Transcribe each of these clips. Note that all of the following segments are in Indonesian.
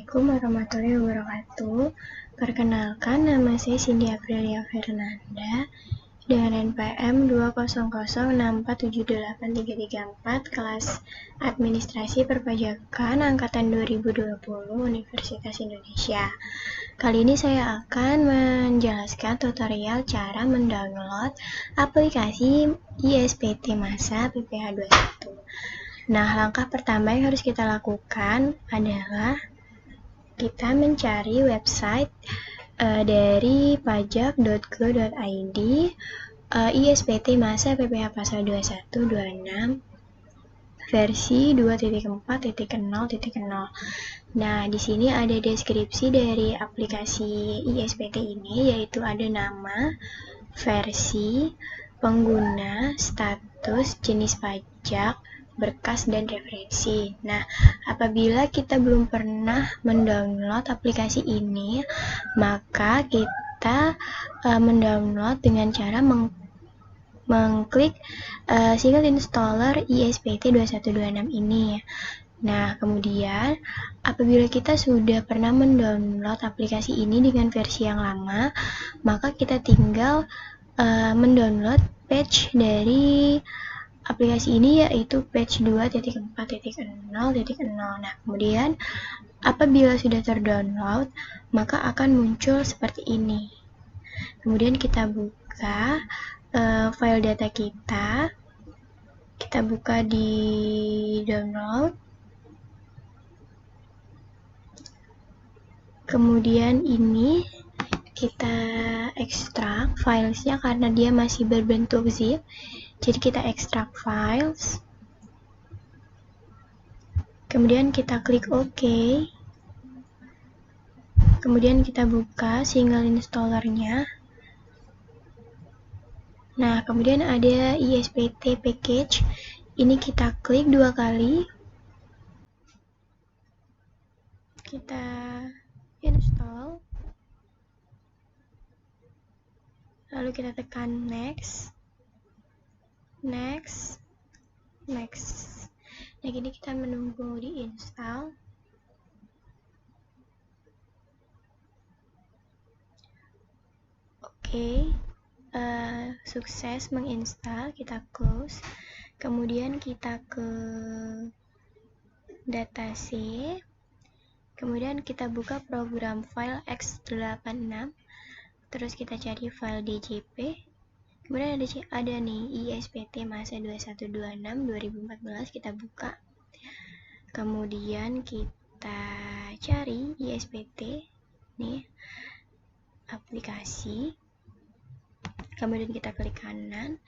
Assalamualaikum warahmatullahi wabarakatuh. Perkenalkan, nama saya Cindy Aprilia Fernanda dengan NPM 200647834 kelas Administrasi Perpajakan angkatan 2020 Universitas Indonesia. Kali ini saya akan menjelaskan tutorial cara mendownload aplikasi ISPT Masa PPH 21. Nah, langkah pertama yang harus kita lakukan adalah kita mencari website dari pajak.go.id ISPT Masa PPH Pasal 2126 versi 2.4.0.0. Nah, di sini ada deskripsi dari aplikasi ISPT ini, yaitu ada nama, versi, pengguna, status, jenis pajak, berkas, dan referensi. Nah, apabila kita belum pernah mendownload aplikasi ini, maka kita mendownload dengan cara mengklik single installer ISPT 2126 ini. Nah, kemudian apabila kita sudah pernah mendownload aplikasi ini dengan versi yang lama, maka kita tinggal mendownload patch dari aplikasi ini, yaitu patch 2.4.0.0. Nah, kemudian apabila sudah terdownload, maka akan muncul seperti ini. Kemudian kita buka file data kita buka di download. Kemudian ini kita ekstrak filesnya karena dia masih berbentuk zip. Jadi kita ekstrak files, kemudian kita klik OK, kemudian kita buka single installernya. Nah, kemudian ada ISPT package, ini kita klik 2 kali, kita install, lalu kita tekan next. Nah, gini kita menunggu diinstal. Oke, sukses menginstal, kita close. Kemudian kita ke datasheet. Kemudian kita buka program file x86. Terus kita cari file DJP. Kemudian ada nih ISPT Masa 2126 2014, kita buka. Kemudian kita cari ISPT nih aplikasi. Kemudian kita klik kanan.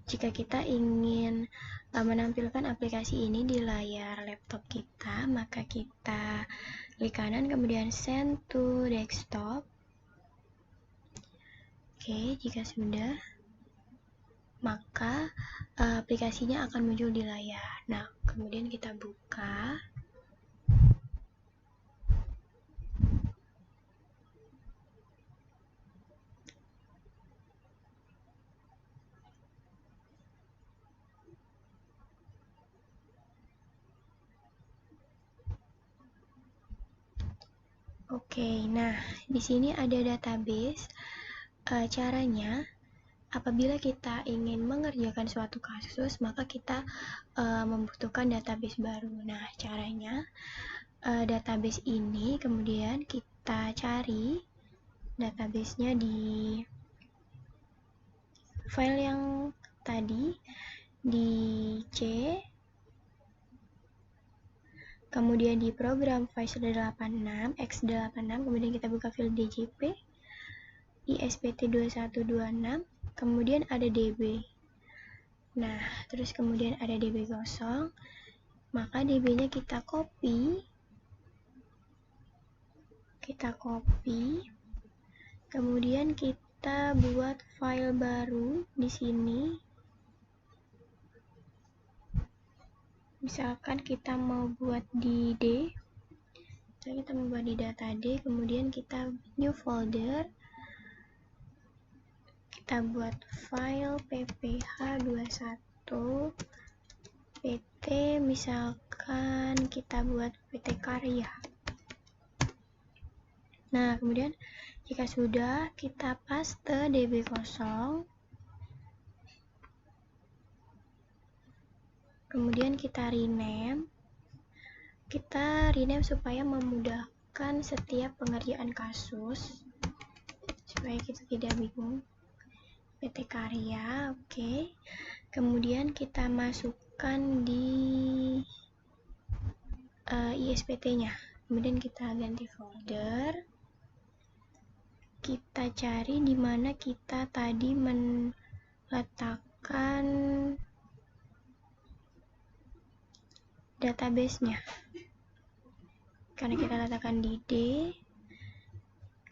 Jika kita ingin menampilkan aplikasi ini di layar laptop kita, maka kita klik kanan kemudian send to desktop. Oke, jika sudah, maka aplikasinya akan muncul di layar. Nah, kemudian kita buka. Oke, nah di sini ada database. Caranya, apabila kita ingin mengerjakan suatu kasus, maka kita membutuhkan database baru. Nah, caranya database ini kemudian kita cari databasenya di file yang tadi, di C, kemudian di program file 86, x86, kemudian kita buka file DJP, ISPT 2126, kemudian ada DB. Nah, terus kemudian ada DB kosong, maka DB-nya kita copy, kemudian kita buat file baru di sini. Misalkan kita mau buat di D, kita mau buat di data D, kemudian kita new folder, kita buat file pph21 pt, misalkan kita buat pt karya. Nah, kemudian jika sudah, kita paste DB kosong. Kemudian kita rename. Kita rename supaya memudahkan setiap pengerjaan kasus, supaya kita tidak bingung. PT Karya, oke. Kemudian kita masukkan di ISPT-nya. Kemudian kita ganti folder. Kita cari di mana kita tadi meletakkan database-nya. Karena kita letakkan di D,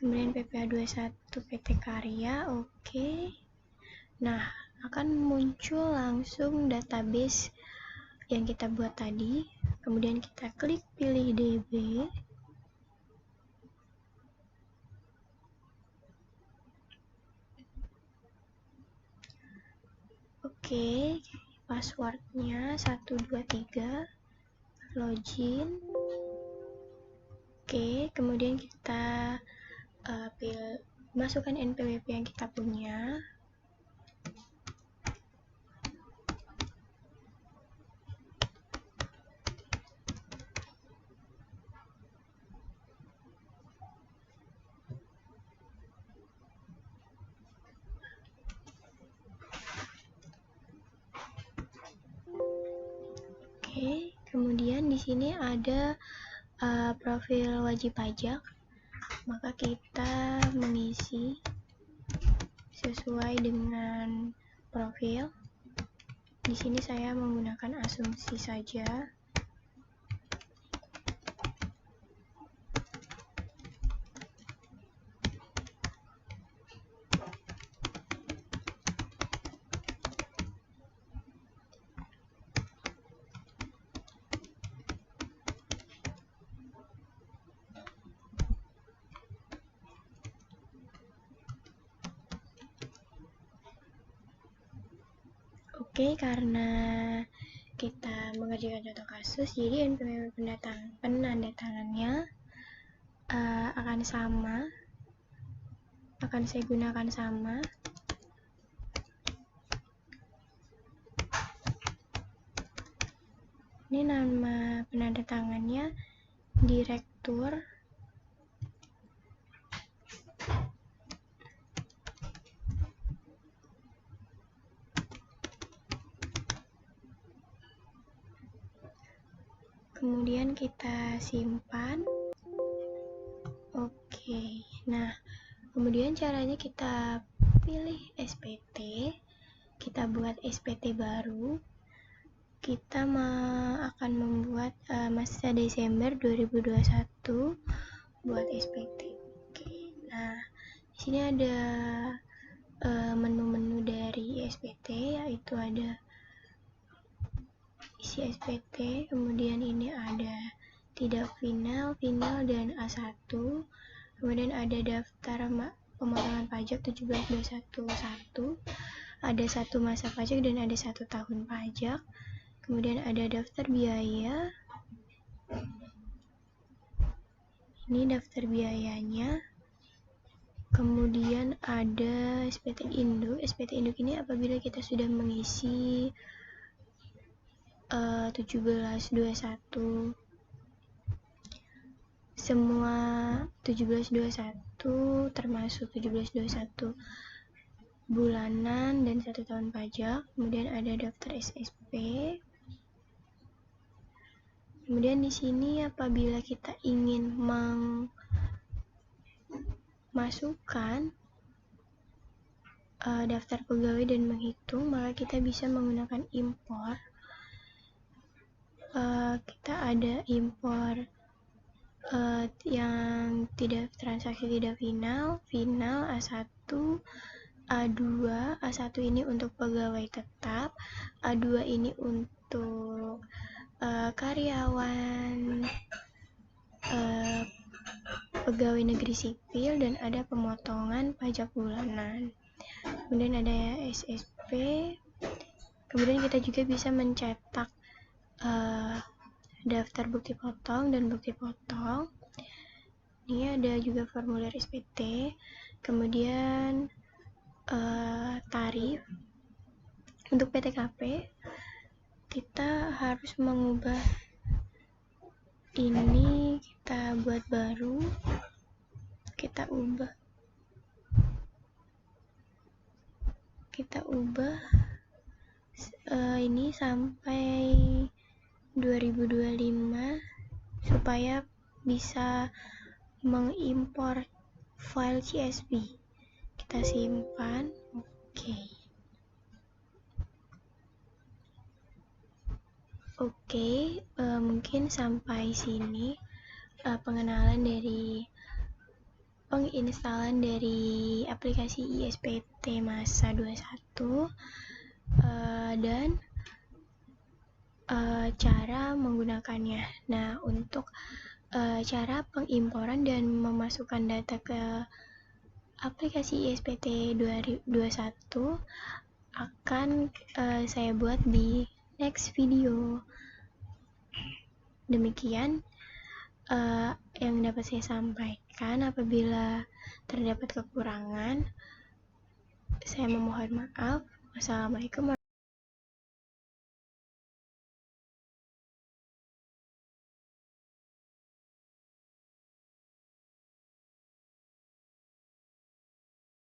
kemudian PPA21 PT Karya, oke. Nah, akan muncul langsung database yang kita buat tadi. Kemudian kita klik pilih DB. Oke, passwordnya 123, login. Oke, kemudian kita masukkan NPWP yang kita punya. Oke, kemudian di sini ada profil wajib pajak, maka kita mengisi sesuai dengan profil. Di sini saya menggunakan asumsi saja. Oke, karena kita mengerjakan contoh kasus, jadi NPWP penandatangannya akan sama, akan saya gunakan sama. Ini nama penandatangannya direktur. Kemudian kita simpan. Oke, nah kemudian caranya kita pilih SPT, kita buat SPT baru. Kita akan membuat masa Desember 2021 buat SPT. Oke, nah di sini ada menu-menu dari SPT, yaitu ada isi SPT, kemudian ini ada tidak final, dan A1, kemudian ada daftar pemotongan pajak 17.211, ada 1 masa pajak dan ada 1 tahun pajak, kemudian ada daftar biaya, ini daftar biayanya, kemudian ada SPT induk. SPT induk ini apabila kita sudah mengisi 1721, semua 1721 termasuk 1721 bulanan dan 1 tahun pajak. Kemudian ada daftar SSP. Kemudian di sini apabila kita ingin memasukkan daftar pegawai dan menghitung, maka kita bisa menggunakan impor. Kita ada impor yang transaksi tidak final, A1, A2. A1 ini untuk pegawai tetap, A2 ini untuk karyawan pegawai negeri sipil, dan ada pemotongan pajak bulanan. Kemudian ada SSP. Kemudian kita juga bisa mencetak daftar bukti potong dan bukti potong. Ini ada juga formulir SPT, kemudian tarif. Untuk PTKP kita harus mengubah ini, kita buat baru, kita ubah ini sampai 2025 supaya bisa mengimpor file CSV. Kita simpan. Oke, mungkin sampai sini pengenalan dari penginstalan dari aplikasi ISPT Masa 21 dan cara menggunakannya. Nah, untuk cara pengimporan dan memasukkan data ke aplikasi ISPT 21 akan saya buat di next video. Demikian yang dapat saya sampaikan. Apabila terdapat kekurangan, saya memohon maaf. Wassalamualaikum.